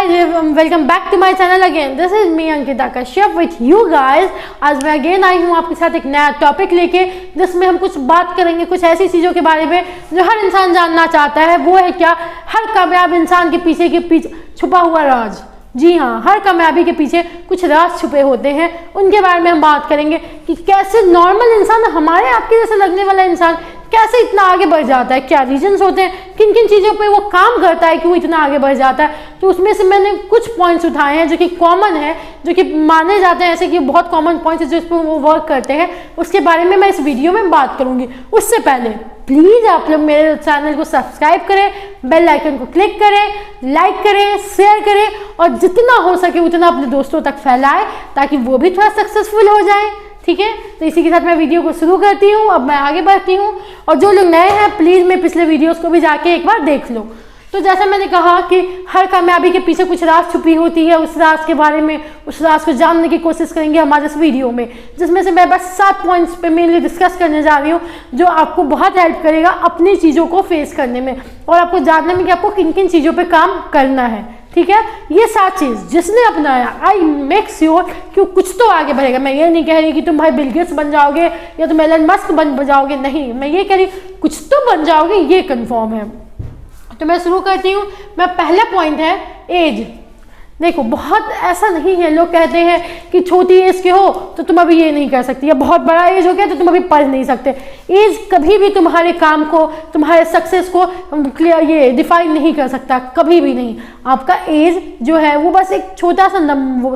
Hi, welcome back to my channel again. This is me Ankita Kashyap with you guys. आज मैं again I हूँ आपके साथ एक नया टॉपिक लेके, जिसमें हम कुछ बात करेंगे कुछ ऐसी चीज़ों के बारे में जो हर इंसान जानना चाहता है। वो है क्या? हर कामयाब इंसान के पीछे छुपा हुआ राज। जी हाँ, हर कामयाबी के पीछे कुछ राज छुपे होते हैं, उनके बारे में हम बात करेंगे कि कैसे नॉर्मल इंसान, हमारे आपके जैसे लगने वाला इंसान कैसे इतना आगे बढ़ जाता है, क्या रीजंस होते हैं, किन किन चीज़ों पे वो काम करता है कि वो इतना आगे बढ़ जाता है। तो उसमें से मैंने कुछ पॉइंट्स उठाए हैं जो कि कॉमन है, जो कि माने जाते हैं ऐसे कि बहुत कॉमन पॉइंट्स जो इस पर वो वर्क करते हैं, उसके बारे में मैं इस वीडियो में बात करूँगी। उससे पहले प्लीज़ आप लोग मेरे चैनल को सब्सक्राइब करें, बेल आइकन को क्लिक करें, लाइक करें, शेयर करें और जितना हो सके उतना अपने दोस्तों तक फैलाएं ताकि वो भी थोड़ा सक्सेसफुल हो जाए। ठीक है, तो इसी के साथ मैं वीडियो को शुरू करती हूँ। अब मैं आगे बढ़ती हूँ और जो लोग नए हैं प्लीज़ मेरे पिछले वीडियोस को भी जाके एक बार देख लो। तो जैसा मैंने कहा कि हर कामयाबी के पीछे कुछ राज छुपी होती है, उस राज के बारे में, उस राज को जानने की कोशिश करेंगे हमारे इस वीडियो में, जिसमें से मैं बस 7 पॉइंट्स पे मेनली डिस्कस करने जा रही हूँ जो आपको बहुत हेल्प करेगा अपनी चीज़ों को फेस करने में और आपको जानने में कि आपको किन किन चीज़ों पर काम करना है। ठीक है, ये 7 चीज़ जिसने अपनाया, आई मेक श्योर कि कुछ तो आगे बढ़ेगा। मैं ये नहीं कह रही कि तुम भाई बिल गेट्स बन जाओगे या तुम एलन मस्क बन जाओगे, नहीं, मैं ये कह रही कुछ तो बन जाओगे, ये कंफर्म है। तो मैं शुरू करती हूँ। मैं पहला पॉइंट है एज। देखो, बहुत ऐसा नहीं है, लोग कहते हैं कि छोटी एज के हो तो तुम अभी ये नहीं कर सकती, या बहुत बड़ा एज हो गया तो तुम अभी पढ़ नहीं सकते। एज कभी भी तुम्हारे काम को, तुम्हारे सक्सेस को क्लियर ये डिफाइन नहीं कर सकता, कभी भी नहीं। आपका एज जो है वो बस एक छोटा सा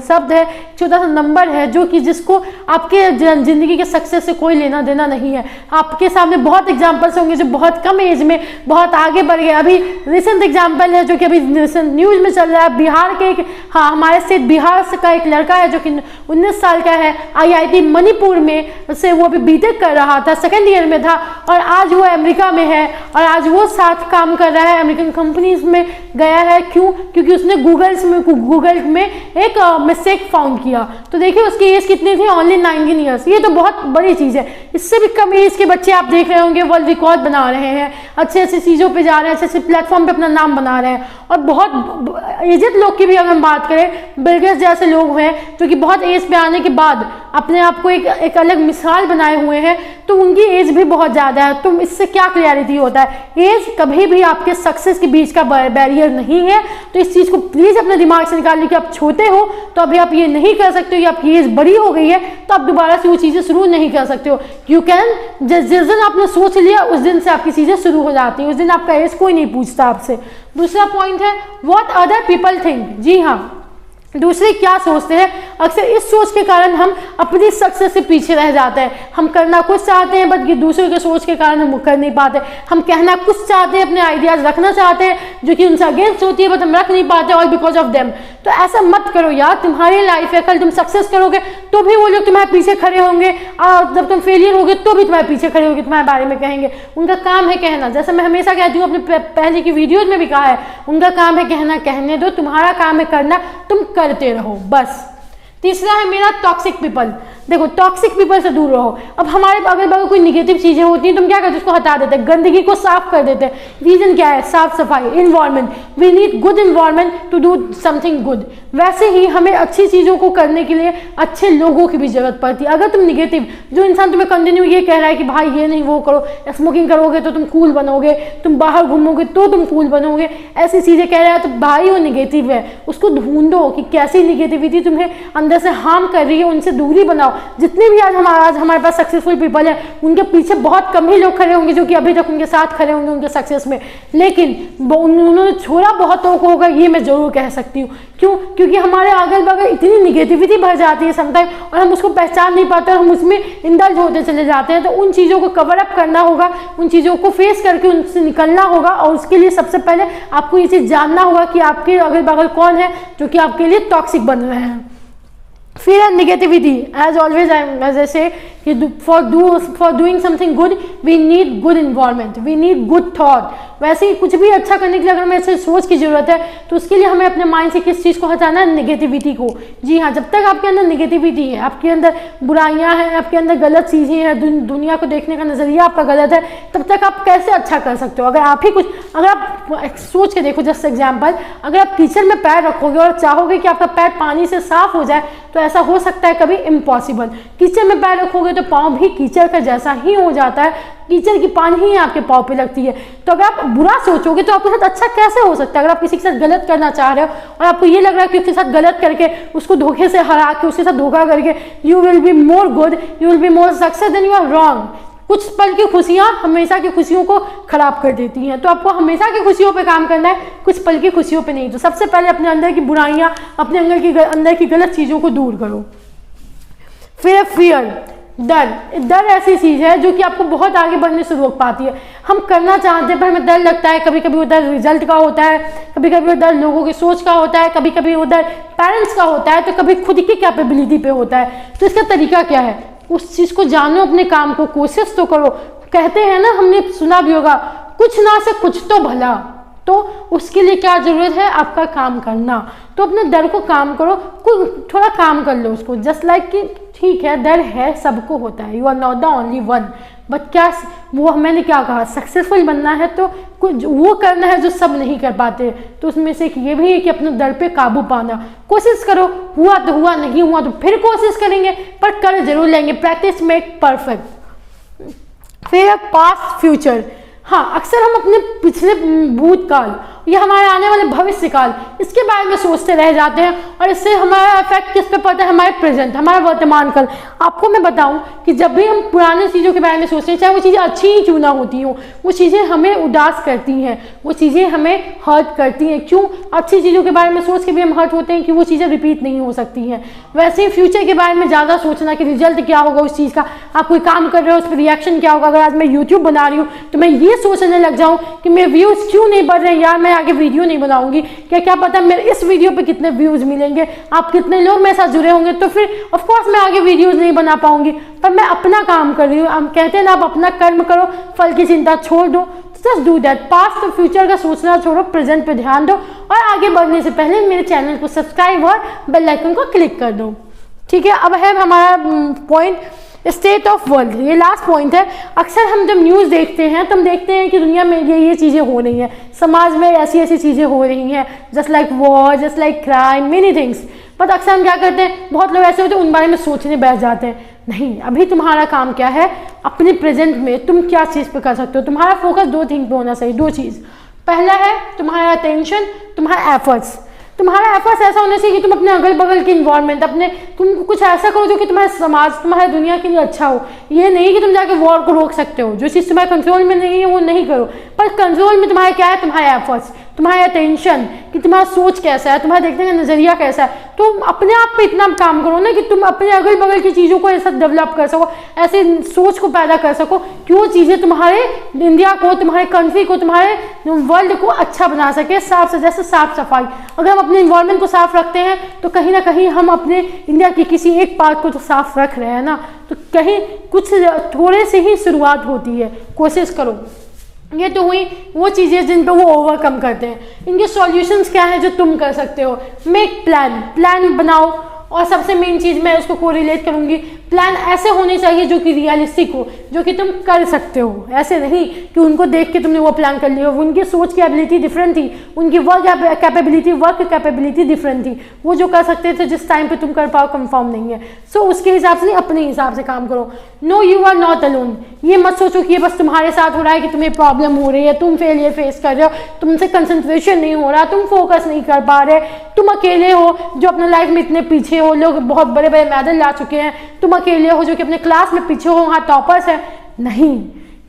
शब्द है, छोटा सा नंबर है जो कि जिसको आपके ज़िंदगी के सक्सेस से कोई लेना देना नहीं है। आपके सामने बहुत एग्जाम्पल्स होंगे जो बहुत कम एज में बहुत आगे बढ़ गए। अभी रिसेंट एग्जाम्पल है जो कि अभी न्यूज़ में चल रहा है, बिहार के हाँ, हमारे स्टेट बिहार से का एक लड़का है जो कि 19 साल का है, IIT मणिपुर में से वो अभी बीटेक कर रहा था, सेकेंड ईयर में था और आज वो अमेरिका में है और आज वो साथ काम कर रहा है, अमेरिकन कंपनीज में गया है। क्यों? क्योंकि उसने गूगल में एक मिस्टेक फाउंड किया। तो देखिए उसकी एज कितनी थी, ओनली 19 ईयर्स। ये तो बहुत बड़ी चीज़ है। इससे भी कम एज के बच्चे आप देख रहे होंगे वर्ल्ड रिकॉर्ड बना रहे हैं, अच्छे अच्छे चीज़ों पर जा रहे हैं, अच्छे अच्छे प्लेटफॉर्म पर अपना नाम बना रहे हैं। और बहुत एजेड लोग की भी अगर हम बात करें, बिल गेट्स जैसे लोग हैं जो कि बहुत एज पे आने के बाद अपने आप को एक अलग मिसाल बनाए हुए हैं, तो उनकी एज भी बहुत ज़्यादा है। तो इससे क्या क्लैरिटी होता है, एज कभी भी आपके सक्सेस के बीच का बैरियर नहीं है। तो इस चीज़ को प्लीज़ अपने दिमाग से निकाल लीजिए कि आप छोटे हो तो अभी आप ये नहीं कर सकते हो, या आपकी एज बड़ी हो गई है तो आप दोबारा से वो चीज़ें शुरू नहीं कर सकते हो। यू कैन, जिस दिन आपने सोच लिया उस दिन से आपकी चीज़ें शुरू हो जाती हैं, उस दिन आपका एज कोई नहीं पूछता आपसे। दूसरा पॉइंट है व्हाट अदर पीपल थिंक। जी हाँ, दूसरे क्या सोचते हैं, अक्सर इस सोच के कारण हम अपनी सक्सेस से पीछे रह जाते हैं। हम करना कुछ चाहते हैं बट दूसरों के सोच के कारण हम कर नहीं पाते। हम कहना कुछ चाहते हैं, अपने आइडियाज़ रखना चाहते हैं जो कि उनसे अगेंस्ट होती है, बट हम रख नहीं पाते ऑल बिकॉज ऑफ देम। तो ऐसा मत करो यार, तुम्हारी लाइफ है, कल तुम सक्सेस करोगे तो भी वो लोग तुम्हारे पीछे खड़े होंगे और जब तुम फेलियर होगे तो भी तुम्हारे पीछे खड़े होंगे, तुम्हारे बारे में कहेंगे। उनका काम है कहना, जैसा मैं हमेशा कहती हूँ, अपने पहले की वीडियोज में भी कहा है, उनका काम है कहना, कहने दो, तुम्हारा काम है करना, तुम करते रहो बस। तीसरा है मेरा टॉक्सिक पीपल। देखो, टॉक्सिक पीपल से दूर रहो। अब हमारे अगल बगल कोई निगेटिव चीज़ें होती हैं, तुम क्या करते हो, उसको हटा देते हैं, गंदगी को साफ कर देते हैं। रीज़न क्या है? साफ सफाई, environment. We need good environment to do something good. वैसे ही हमें अच्छी चीज़ों को करने के लिए अच्छे लोगों की भी जरूरत पड़ती है। अगर तुम निगेटिव, जो इंसान तुम्हें कंटिन्यू ये कह रहा है कि भाई ये नहीं वो करो, स्मोकिंग करोगे तो तुम कूल बनोगे, तुम बाहर घूमोगे तो तुम कूल बनोगे, ऐसी चीज़ें कह रहा है, तो भाई वो निगेटिव है। उसको ढूंढो कि कैसी निगेटिविटी तुम्हें अंदर से हार्म कर रही है, उनसे दूरी बनाओ। जितने भी आज हमारे पास सक्सेसफुल पीपल है, उनके पीछे बहुत कम ही लोग खड़े होंगे जो कि अभी तक उनके साथ खड़े होंगे उनके सक्सेस में, लेकिन उन्होंने छोड़ा बहुतों को होगा, ये मैं जरूर कह सकती हूँ। क्यों? क्योंकि हमारे अगल बगल इतनी निगेटिविटी भर जाती है समटाइम और हम उसको पहचान नहीं पाते और हम उसमें इंडल्ज होते चले जाते हैं। तो उन चीज़ों को कवर अप करना होगा, उन चीज़ों को फेस करके उनसे निकलना होगा और उसके लिए सबसे पहले आपको ये चीज़ जानना होगा कि आपके अगल बगल कौन है जो कि आपके लिए टॉक्सिक बन रहे हैं। Fear and negativity, as always, as I say, for doing something good, we need good environment, we need good thought, वैसे ही कुछ भी अच्छा करने के लिए अगर हमें ऐसे सोच की ज़रूरत है तो उसके लिए हमें अपने माइंड से किस चीज़ को हटाना है, नेगेटिविटी को। जी हाँ, जब तक आपके अंदर नेगेटिविटी है, आपके अंदर बुराइयां हैं, आपके अंदर गलत चीज़ें हैं, दुनिया को देखने का नज़रिया आपका गलत है, तब तक आप कैसे अच्छा कर सकते हो। अगर आप सोच के देखो, जस्ट एग्जाम्पल, अगर आप कीचड़ में पैर रखोगे और चाहोगे कि आपका पैर पानी से साफ हो जाए तो ऐसा हो सकता है कभी? इम्पॉसिबल। कीचड़ में पैर रखोगे तो पाँव भी कीचड़ का जैसा ही हो जाता है, कीचड़ की पानी ही आपके पाँव पे लगती है। तो अगर आप बुरा सोचोगे तो आपके साथ अच्छा कैसे हो सकता है? अगर आप किसी के साथ गलत करना चाह रहे हो और आपको ये लग रहा है कि उसके साथ गलत करके, उसको धोखे से हरा के, उसके साथ धोखा करके you will be more good, you will be more success than you are wrong. कुछ पल की खुशियां हमेशा की खुशियों को खराब कर देती हैं। तो आपको हमेशा की खुशियों पे काम करना है, कुछ पल की खुशियों पे नहीं। तो सबसे पहले अपने अंदर की बुराइयां, अपने अंदर की गलत चीज़ों को दूर करो। फिर फियर, डर ऐसी चीज़ है जो कि आपको बहुत आगे बढ़ने से रोक पाती है। हम करना चाहते हैं पर हमें डर लगता है। कभी कभी वो डर रिजल्ट का होता है, कभी कभी वो डर लोगों की सोच का होता है, कभी कभी वो डर पेरेंट्स का होता है, तो कभी खुद की कैपेबिलिटी पे होता है। तो इसका तरीका क्या है? उस चीज़ को जानो, अपने काम को कोशिश तो करो। कहते हैं ना, हमने सुना भी होगा, कुछ ना से कुछ तो भला। तो उसके लिए क्या ज़रूरत है? आपका काम करना। तो अपने डर को काम करो, थोड़ा काम कर लो उसको। जस्ट लाइक कि ठीक है, डर है, सबको होता है, you are not the only one. But क्या वो, मैंने क्या कहा, सक्सेसफुल बनना है तो कुछ वो करना है जो सब नहीं कर पाते। तो उसमें से एक ये भी है कि अपने डर पे काबू पाना। कोशिश करो, हुआ तो हुआ, नहीं हुआ तो फिर कोशिश करेंगे, पर कर जरूर लेंगे। Practice make perfect. फिर पास्ट फ्यूचर। हाँ, अक्सर हम अपने पिछले भूतकाल या हमारे आने वाले भविष्य काल, इसके बारे में सोचते रह जाते हैं और इससे हमारा इफेक्ट किस पे पड़ता है? हमारे प्रेजेंट, हमारा वर्तमान काल। आपको मैं बताऊं कि जब भी हम पुराने चीज़ों के बारे में सोचते हैं, चाहे वो चीज़ें अच्छी ही क्यों ना होती हों, वो चीज़ें हमें उदास करती हैं, वो चीज़ें हमें हर्ट करती हैं। क्यों? अच्छी चीज़ों के बारे में सोच के भी हम हर्ट होते हैं कि वो चीज़ें रिपीट नहीं हो सकती हैं। वैसे ही फ्यूचर के बारे में ज़्यादा सोचना कि रिजल्ट क्या होगा उस चीज़ का, आप कोई काम कर रहे हो उस पर रिएक्शन क्या होगा। अगर आज मैं यूट्यूब बना रही हूँ तो मैं ये सोचने लग जाऊँ कि मेरे व्यूज़ क्यों नहीं बढ़ रहे हैं, यार मैं आगे वीडियो नहीं बनाऊंगी, क्या पता मेरे इस वीडियो पे कितने व्यूज मिलेंगे, आप कितने लोग मेरे साथ जुड़े होंगे, तो फिर ऑफ कोर्स मैं आगे वीडियोस नहीं बना पाऊंगी। पर मैं अपना काम कर रही हूँ। हम कहते हैं ना, आप अपना कर्म करो, फल की चिंता छोड़ दो। Just do that. पास्ट और फ्यूचर का सोचना छोड़ो, प्रेजेंट पे ध्यान दो और आगे बढ़ने से पहले मेरे चैनल को सब्सक्राइब और बेल आइकन को क्लिक कर दो। ठीक है, अब है हमारा पॉइंट स्टेट ऑफ वर्ल्ड। ये लास्ट पॉइंट है। अक्सर हम जब न्यूज़ देखते हैं तो हम देखते हैं कि दुनिया में ये चीज़ें हो रही हैं, समाज में ऐसी चीज़ें हो रही हैं, just like war, just like crime, many things. But अक्सर हम क्या करते हैं, बहुत लोग ऐसे होते हैं उन बारे में सोचने बैठ जाते हैं। नहीं, अभी तुम्हारा काम क्या है, अपने प्रेजेंट में तुम क्या चीज़ पे कर सकते हो। तुम्हारा फोकस दो थिंग पे होना चाहिए, दो चीज़। पहला है तुम्हारा अटेंशन, तुम्हारा एफर्ट्स। तुम्हारा एफर्ट्स ऐसा होना चाहिए कि तुम अपने अगल बगल के इन्वायरमेंट, तुम कुछ ऐसा करो जो कि तुम्हारे समाज, तुम्हारे दुनिया के लिए अच्छा हो। ये नहीं कि तुम जाके वॉर को रोक सकते हो, जो चीज़ तुम्हारे कंट्रोल में नहीं है वो नहीं करो। पर कंट्रोल में तुम्हारा क्या है? तुम्हारे एफर्ट्स, तुम्हारा अटेंशन, कि तुम्हारा सोच कैसा है, तुम्हारा देखने का नज़रिया कैसा है। तो अपने आप पे इतना काम करो ना कि तुम अपने अगल बगल की चीज़ों को ऐसा डेवलप कर सको, ऐसे सोच को पैदा कर सको कि वो चीज़ें तुम्हारे इंडिया को, तुम्हारे कंट्री को, तुम्हारे वर्ल्ड को अच्छा बना सके। साफ से जैसे साफ सफाई, अगर हम अपने इन्वायरमेंट को साफ रखते हैं तो कहीं ना कहीं हम अपने इंडिया की किसी एक पार्ट को तो साफ रख रहे हैं ना। तो कहीं कुछ थोड़े से ही शुरुआत होती है, कोशिश करो। ये तो हुई वो चीज़ें जिन पे वो ओवरकम करते हैं। इनके सॉल्यूशंस क्या है जो तुम कर सकते हो? मेक प्लान बनाओ। और सबसे मेन चीज़ मैं उसको कोरिलेट करूँगी, प्लान ऐसे होने चाहिए जो कि रियलिस्टिक हो, जो कि तुम कर सकते हो। ऐसे नहीं कि उनको देख के तुमने वो प्लान कर लिया। उनकी सोच की एबिलिटी डिफरेंट थी, उनकी वर्क कैपेबिलिटी डिफरेंट थी। वो जो कर सकते थे जिस टाइम पे तुम कर पाओ कंफर्म नहीं है। सो उसके हिसाब से नहीं, अपने हिसाब से काम करो। No, you are not alone. ये मत सोचो कि ये बस तुम्हारे साथ हो रहा है, कि तुम्हें प्रॉब्लम हो रही है, तुम फेलियर फेस कर रहे हो, तुमसे कंसंट्रेशन नहीं हो रहा, तुम फोकस नहीं कर पा रहे, तुम अकेले हो जो अपने लाइफ में इतने पीछे हो। लोग बहुत बड़े बड़े मेडल ला चुके हैं, तुम अकेले हो जो कि अपने क्लास में पीछे हो, हाँ टॉपर्स है। नहीं,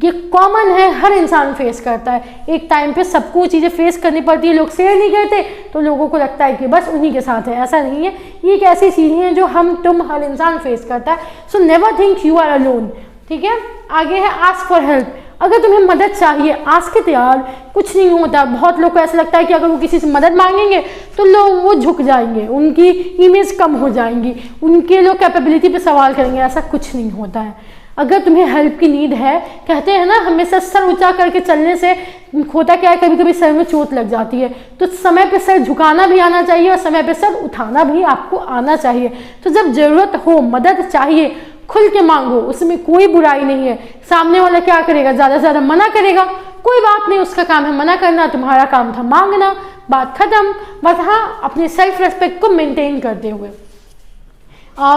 ये कॉमन है, हर इंसान फेस करता है। एक टाइम पे सबको चीज़ें फेस करनी पड़ती है। लोग शेयर नहीं करते तो लोगों को लगता है कि बस उन्हीं के साथ है। ऐसा नहीं है, ये एक ऐसी चीज़ें हैं जो तुम हर इंसान फेस करता है। So never think you are alone. ठीक है, आगे है आस्क फॉर हेल्प। अगर तुम्हें मदद चाहिए, आस्क इट यार, कुछ नहीं होता। बहुत लोग को ऐसा लगता है कि अगर वो किसी से मदद मांगेंगे तो लोग वो झुक जाएंगे, उनकी इमेज कम हो जाएंगी, उनके लोग कैपेबिलिटी पे सवाल करेंगे। ऐसा कुछ नहीं होता है। अगर तुम्हें हेल्प की नीड है, कहते हैं ना हमेशा सर ऊंचा करके चलने से होता क्या है, कभी कभी सर में चोट लग जाती है, तो समय पे सर झुकाना भी आना चाहिए और समय पे सर उठाना भी आपको आना चाहिए। तो जब जरूरत हो, मदद चाहिए, खुल के मांगो, उसमें कोई बुराई नहीं है। सामने वाला क्या करेगा, ज़्यादा से ज़्यादा मना करेगा, कोई बात नहीं, उसका काम है मना करना, तुम्हारा काम था मांगना, बात खत्म। बस हाँ, अपनी सेल्फ रेस्पेक्ट को मेंटेन करते हुए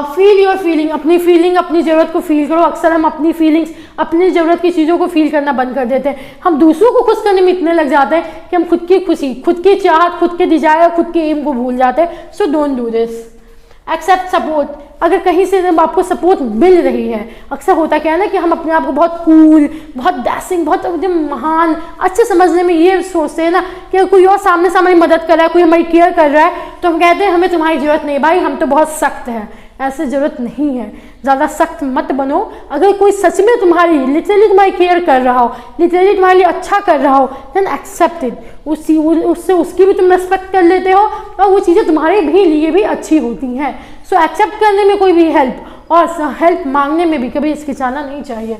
फील योर फीलिंग, अपनी फीलिंग, अपनी ज़रूरत को फील करो। अक्सर हम अपनी फीलिंग्स, अपनी ज़रूरत की चीज़ों को फील करना बंद कर देते हैं। हम दूसरों को खुश करने में इतने लग जाते हैं कि हम खुद की खुशी, खुद की चाहत, खुद के डिजायर, खुद के एम को भूल जाते हैं। So don't do this. Accept support, अगर कहीं से जब आपको सपोर्ट मिल रही है, अक्सर होता क्या है ना कि हम अपने आप को बहुत कूल, बहुत डैशिंग, बहुत एकदम महान, अच्छे समझने में ये सोचते हैं ना कि कोई और सामने से हमारी मदद कर रहा है, कोई हमारी केयर कर रहा है, तो हम कहते हैं हमें तुम्हारी ज़रूरत नहीं भाई, हम तो बहुत सख्त हैं। ऐसे ज़रूरत नहीं है, ज़्यादा सख्त मत बनो। अगर कोई सच में तुम्हारी लिटरली तुम्हारी केयर कर रहा हो, लिटरली तुम्हारे लिए अच्छा कर रहा हो, देन एक्सेप्ट इट। उससे उसकी भी तुम रेस्पेक्ट कर लेते हो और वो चीज़ें तुम्हारे भी लिए भी अच्छी होती हैं। सो एक्सेप्ट करने में कोई भी हेल्प और हेल्प मांगने में भी कभी हिचकिचाना नहीं चाहिए।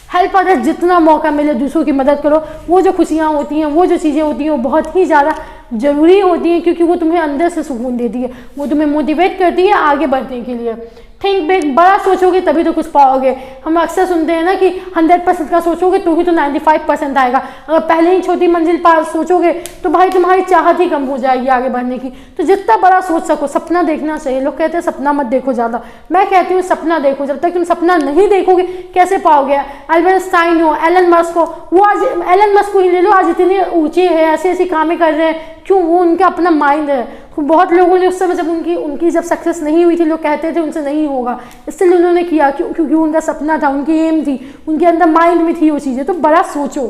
हेल्प अदर्स, जितना मौका मिले दूसरों की मदद करो। वो जो खुशियाँ होती हैं, वो जो चीज़ें होती हैं, वो बहुत ही ज़्यादा ज़रूरी होती हैं, क्योंकि वो तुम्हें अंदर से सुकून देती है, वो तुम्हें मोटिवेट करती है आगे बढ़ने के लिए। थिंक बिग, बड़ा सोचोगे तभी तो कुछ पाओगे। हम अक्सर सुनते हैं ना कि 100% का सोचोगे तो ही तो 95% आएगा। अगर पहले ही छोटी मंजिल पार सोचोगे तो भाई तुम्हारी चाहत ही कम हो जाएगी आगे बढ़ने की। तो जितना बड़ा सोच सको, सपना देखना चाहिए। लोग कहते हैं सपना मत देखो ज़्यादा, मैं कहती हूँ सपना देखो। जब तक तुम सपना नहीं देखोगे कैसे पाओगे। अल्बर्ट आइंस्टाइन हो, एलन मस्क हो, वो आज एलन मस्क को ही ले लो, आज इतने ऊँचे हैं, ऐसे ऐसी कामें कर रहे हैं, क्यों? वो उनका अपना माइंड है। बहुत लोगों ने उस समय जब उनकी जब सक्सेस नहीं हुई थी, लोग कहते थे उनसे नहीं होगा, इसलिए उन्होंने किया क्योंकि उनका सपना था, उनकी एम थी, उनके अंदर माइंड में थी वो चीज़ें। तो बड़ा सोचो।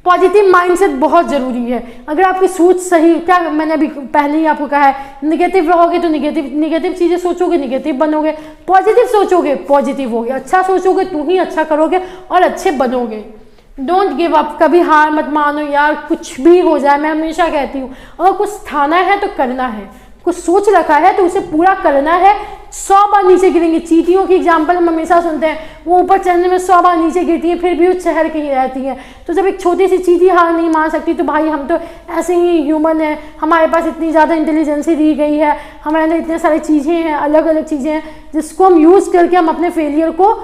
पॉजिटिव माइंडसेट बहुत ज़रूरी है। अगर आपकी सोच सही, क्या मैंने अभी पहले ही आपको कहा है, निगेटिव रहोगे तो निगेटिव चीज़ें सोचोगे, निगेटिव बनोगे। पॉजिटिव सोचोगे, पॉजिटिव होगे। अच्छा सोचोगे तो ही अच्छा करोगे और अच्छे बनोगे। डोंट गिव अप, कभी हार मत मानो यार, कुछ भी हो जाए। मैं हमेशा कहती हूँ अगर कुछ ठाना है तो करना है, कुछ सोच रखा है तो उसे पूरा करना है। 100 बार नीचे गिरेंगे। चींटियों की एग्जाम्पल हम हमेशा सुनते हैं, वो ऊपर चढ़ने में 100 बार नीचे गिरती हैं, फिर भी वो शहर की ही रहती हैं। तो जब एक छोटी सी चींटी हार नहीं मान सकती, तो भाई हम तो ऐसे ही ह्यूमन हैं, हमारे पास इतनी ज़्यादा इंटेलिजेंसी दी गई है, हमारे अंदर इतने सारी चीज़ें हैं, अलग अलग चीज़ें हैं, जिसको हम यूज़ करके हम अपने फेलियर को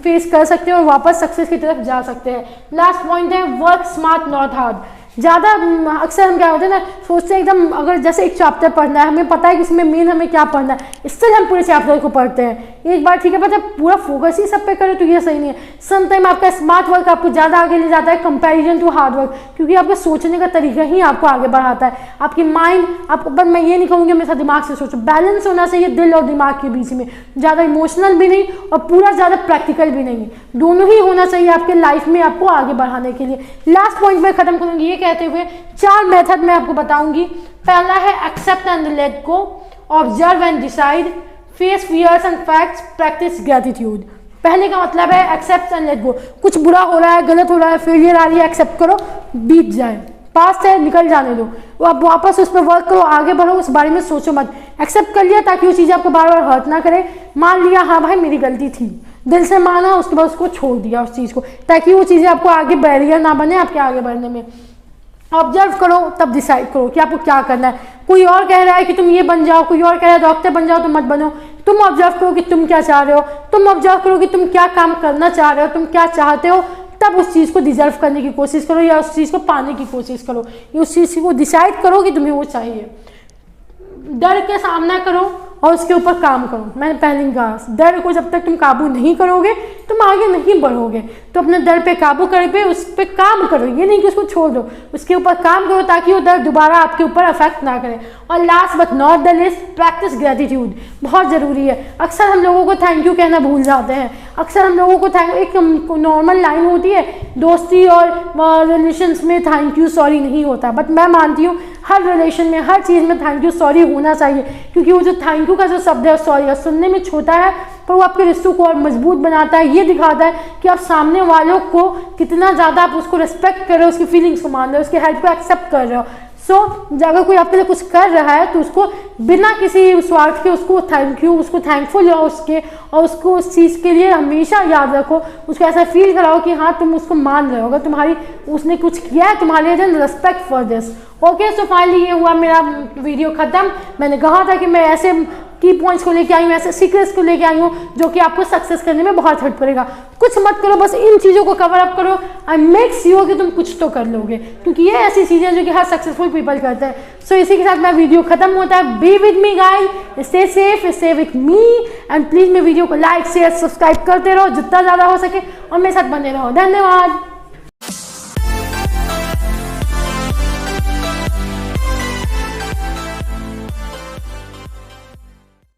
फेस कर सकते हैं और वापस सक्सेस की तरफ जा सकते हैं। लास्ट पॉइंट है वर्क स्मार्ट नॉट हार्ड। ज़्यादा अक्सर हम क्या होते हैं ना, सोचते हैं एकदम, अगर जैसे एक चैप्टर पढ़ना है, हमें पता है कि इसमें मेन हमें क्या पढ़ना है, इससे हम पूरे चैप्टर को पढ़ते हैं एक बार, ठीक है, पर जब पूरा फोकस ही सब पे करें तो ये सही नहीं है। सम टाइम आपका स्मार्ट वर्क आपको ज़्यादा आगे ले जाता है कंपैरिजन टू हार्ड वर्क, क्योंकि आपके सोचने का तरीका ही आपको आगे बढ़ाता है। आपकी माइंड, आपको, पर मैं ये नहीं कहूँगी हमेशा दिमाग से सोचो, बैलेंस होना चाहिए दिल और दिमाग के बीच में। ज़्यादा इमोशनल भी नहीं और पूरा ज़्यादा प्रैक्टिकल भी नहीं, दोनों ही होना चाहिए आपके लाइफ में आपको आगे बढ़ाने के लिए। लास्ट पॉइंट में खत्म करूँगी ये कहते हुए 4 मेथड मैं आपको बताऊंगी। पहला है accept and let go, observe and decide, face fears and facts, practise gratitude. पहले का मतलब है एक्सेप्ट एंड लेट गो। कुछ बुरा हो रहा है, गलत हो रहा है, फेलियर आ रही है, एक्सेप्ट करो, बीत जाए, पास्ट है, निकल जाने दो, वो आप वापस उस पर वर्क करो, आगे बढ़ो, उस बारे में सोचो मत। एक्सेप्ट कर लिया ताकि वो चीज़ आपको बार बार हर्ट ना करे। मान लिया हाँ भाई मेरी गलती थी, दिल से माना, उसके बाद उसको छोड़ दिया उस चीज़ को, ताकि वो चीज़ें आपको आगे बैरियर ना बने आपके आगे बढ़ने में। ऑब्जर्व करो, तब डिसाइड करो कि आपको क्या करना है। कोई और कह रहा है कि तुम ये बन जाओ, कोई और कह रहा है डॉक्टर बन जाओ, तो मत बनो। तुम ऑब्जर्व करो कि तुम क्या चाह रहे हो, तुम ऑब्जर्व करो कि तुम क्या काम करना चाह रहे हो, तुम क्या चाहते हो, तब उस चीज़ को डिजर्व करने की कोशिश करो या उस चीज़ को पाने की कोशिश करो, या उस चीज़ को डिसाइड करो कि तुम्हें वो चाहिए। डर के सामना करो और उसके ऊपर काम करो। मैंने पहले ही कहा, डर को जब तक तुम काबू नहीं करोगे तुम आगे नहीं बढ़ोगे। तो अपने डर पे काबू करके उस पर काम करो, ये नहीं कि उसको छोड़ दो, उसके ऊपर काम करो ताकि वो डर दोबारा आपके ऊपर अफेक्ट ना करे। और last but not the list, practice gratitude, बहुत ज़रूरी है। अक्सर हम लोगों को थैंक यू कहना भूल जाते हैं। अक्सर हम लोगों को एक नॉर्मल लाइन होती है, दोस्ती और रिलेशंस में थैंक यू सॉरी नहीं होता, बट मैं मानती हूँ हर रिलेशन में, हर चीज़ में थैंक यू सॉरी होना चाहिए, क्योंकि वो जो थैंक यू का जो शब्द है सॉरी सुनने में छोटा है, पर वो आपके रिश्तों को और मजबूत बनाता है। ये दिखाता है कि आप सामने वालों को कितना ज़्यादा आप उसको रिस्पेक्ट कर रहे हो, उसकी फीलिंग्स को मान रहे हो, उसकी हेल्प को एक्सेप्ट कर रहे हो। सो अगर कोई आपके लिए कुछ कर रहा है तो उसको बिना किसी स्वार्थ के उसको थैंक यू, उसको थैंकफुल हो उसके, और उसको उस चीज़ के लिए हमेशा याद रखो, उसको ऐसा फील कराओ कि हाँ तुम उसको मान रहे हो, अगर तुम्हारी उसने कुछ किया है तुम्हारे लिए, then respect for this. Okay, so finally ये हुआ मेरा वीडियो ख़त्म। मैंने कहा था कि मैं ऐसे की पॉइंट्स को लेके आई हूँ, ऐसे सीक्रेट्स को लेके आई हूँ जो कि आपको सक्सेस करने में बहुत हेल्प करेगा। कुछ मत करो, बस इन चीज़ों को कवर अप करो एंड मेक श्योर कि तुम कुछ तो कर लोगे, क्योंकि ये ऐसी चीज़ें जो कि हर सक्सेसफुल पीपल करते हैं। सो इसी के साथ मेरा वीडियो खत्म होता है। Be with me guys, stay safe, stay with me, and please मेरे वीडियो को लाइक शेयर सब्सक्राइब करते रहो जितना ज़्यादा हो सके, और मेरे साथ बने रहो। धन्यवाद।